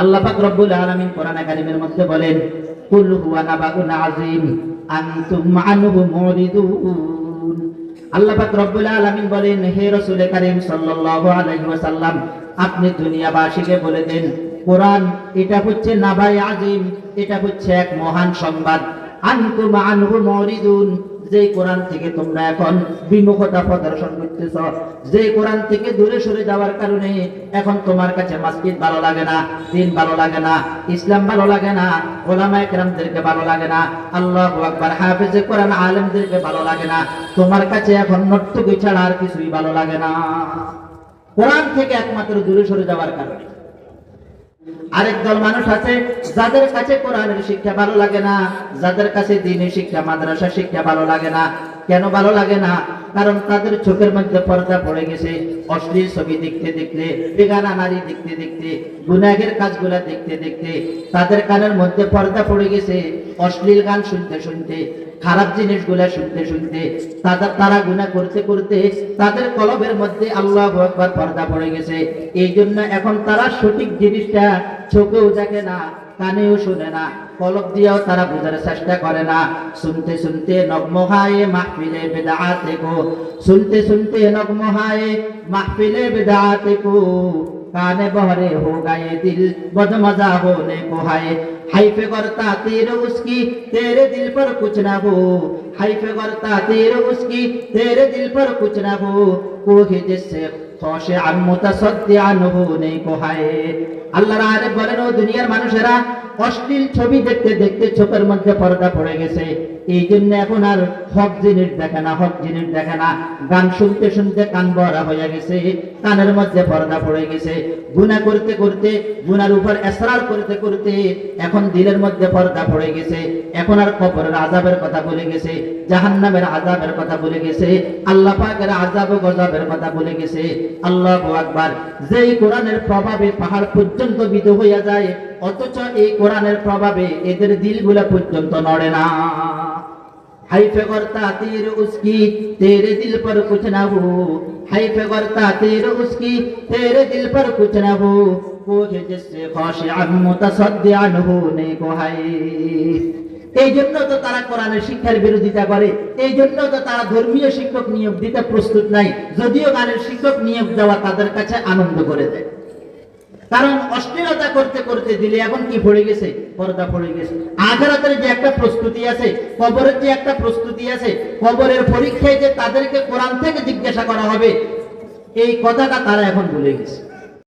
আল্লাহ পাক রব্বুল আলামিন কোরআনে কারীমের মধ্যে বলেন, কুল হুয়া নাবাউন আযীম আনতুম আনহু মুরিদুন। আল্লাহ পাক রব্বুল আলামিন বলেন, হে রাসূল কারীম সাল্লাল্লাহু আলাইহি ওয়াসাল্লাম, আপনি দুনিয়াবাসীকে বলে দেন, কোরআন এটা হচ্ছে নাবাই আযীম, এটা হচ্ছে এক মহান সংবাদ। আনতুম আনহু মুরিদুন, যে কোরআন থেকে তোমরা এখন বিমুখতা প্রদর্শন করতেছ, যে কোরআন থেকে দূরে সরে যাওয়ার কারণে এখন তোমার কাছে মসজিদ ভালো লাগে না, দিন ভালো লাগে না, ইসলাম ভালো লাগে না, ওলামায়ে কেরামদেরকে ভালো লাগে না, আল্লাহু আকবার হাফেজে কোরআন আলেমদেরকে ভালো লাগে না, তোমার কাছে এখন নর্তকী ছাড়া আর কিছুই ভালো লাগে না, কোরআন থেকে একমাত্র দূরে সরে যাওয়ার কারণে। আরেক দল মানুষ আছে যাদের কাছে কোরআনের শিক্ষা ভালো লাগে না, যাদের কাছে দ্বীনি শিক্ষা মাদ্রাসা শিক্ষা ভালো লাগে না। কেন ভালো লাগে না? কারণ তাদের চোখের মধ্যে পর্দা পড়ে গেছে। অশ্লীল ছবি দেখতে দেখতে, বেগানা নারী দেখতে দেখতে, গুনাহের কাজগুলা দেখতে দেখতে তাদের কানের মধ্যে পর্দা পড়ে গেছে। অশ্লীল গান শুনতে শুনতে, খারাপ জিনিসগুলা শুনতে শুনতে তারা গুনাহ করতে করতে তাদের কলবের মধ্যে আল্লাহু আকবার পর্দা পড়ে গেছে। এই জন্য এখন তারা সঠিক জিনিসটা চোখেও দেখে না, কানেও শুনে না, কলব দিয়েও তারা বোঝার চেষ্টা করে না। শুনতে শুনতে নগমহায়ে মাহফিলে বিদআতে কো, শুনতে শুনতে নগমহায়ে মাহফিলে বিদআতে কো, काने बहरे हो गए दिल बदमजा होने को है। हाइफे करता तेरे उसकी तेरे दिल पर कुछ ना हो, हाइफे करता तेरे उसकी तेरे दिल पर कुछ ना हो, कोई जिससे खोशे मुतसद्दिआन होने को है। আল্লাহর আয়াতে বলেন, ও দুনিয়ার মানুষেরা, অশ্লীল ছবি দেখতে দেখতে চোখের মধ্যে পর্দা পড়ে গেছে। এই জন্য এখন আর হক জিনিস দেখে না, হক জিনিস দেখে না। গান শুনতে শুনতে কান বড়া হয়ে গেছে, কানের মধ্যে পর্দা পড়ে গেছে। গুনাহ করতে করতে, গুনার উপর ইসরার করতে করতে এখন দিলের মধ্যে পর্দা পড়ে গেছে। এখন আর কবরের আযাবের কথা ভুলে গেছে, জাহান্নামের আযাবের কথা ভুলে গেছে, আল্লাহ পাকের আযাব ও গজবের কথা ভুলে গেছে। আল্লাহু আকবার। যেই কোরআনের প্রভাবে পাহাড় পর্যন্ত বিধ হইয়া যায়, অথচ এই কোরআনের প্রভাবে এদের দিলগুলা পর্যন্ত নড়ে না। हाइफे करता तेरे उसकी तेरे दिल पर कुछ ना हो, हाइफे करता तेरे उसकी तेरे दिल पर कुछ ना हो, कोई जिससे खाशिअन मुतसद्दिआन होने को है। এই জন্য তো তারা কোরআনের শিক্ষার বিরোধিতা করে, এই জন্য তো তারা ধর্মীয় শিক্ষক নিয়োগ দিতে প্রস্তুত নাই, যদিও গানের শিক্ষক নিয়োগ দেওয়া তাদের কাছে আনন্দ করে দেয়। কারণ অশ্লীলতা করতে করতে দিলে এখন কি পড়ে গেছে? পর্দা পড়ে গেছে। আখিরাতের যে একটা প্রস্তুতি আছে, কবরের যে একটা প্রস্তুতি আছে, কবরের পরীক্ষায় যে তাদেরকে কোরআন থেকে জিজ্ঞাসা করা হবে, এই কথাটা তারা এখন ভুলে গেছে।